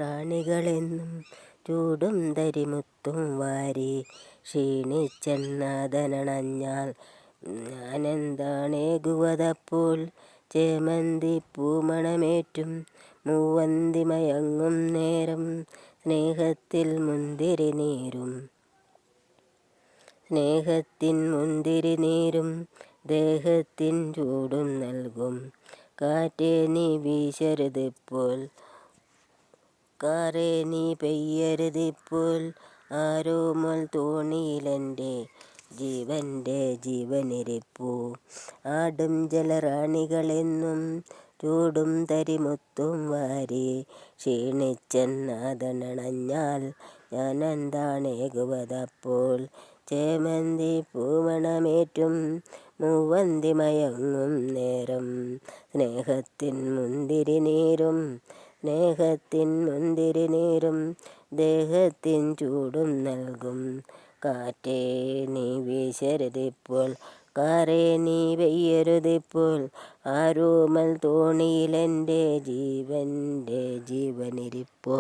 റാണികളെന്നും ചൂടും തരിമുത്തും വാരി ക്ഷീണിച്ചെണ്ണാതനണഞ്ഞാൽ ഞാനെന്താണേകുവതപ്പോൾ ചേമന്തി പൂമണമേറ്റും മൂവന്തി മയങ്ങും നേരം സ്നേഹത്തിൻ മുന്തിരി നീരും ദേഹത്തിൻ ചൂടും നൽകും കാറ്റേ നീ വീശരുതിപ്പോൾ കാറേ നീ പെയ്യരുതിപ്പോൾ ആരോമൽ തോണിയിലെൻ്റെ ജീവൻ്റെ ജീവനിരിപ്പൂ ആടും ജലറാണികളെന്നും ചൂടും തരിമുത്തും വാരി ക്ഷീണിച്ചെന്നാതണഞ്ഞാൽ ഞാനെന്താണേകുവതപ്പോൾ ചേമന്തി പൂമണമേറ്റും മൂവന്തി മയങ്ങും നേരം സ്നേഹത്തിൻ മുന്തിരി നീരും ദേഹത്തിൻ ചൂടും നൽകും കാറ്റേ നീ വീശരുതിപ്പോൾ കാറേ നീ പെയ്യരുതിപ്പോൾ ആരോമൽ തോണിയിലെൻ്റെ ജീവനിരിപ്പോ.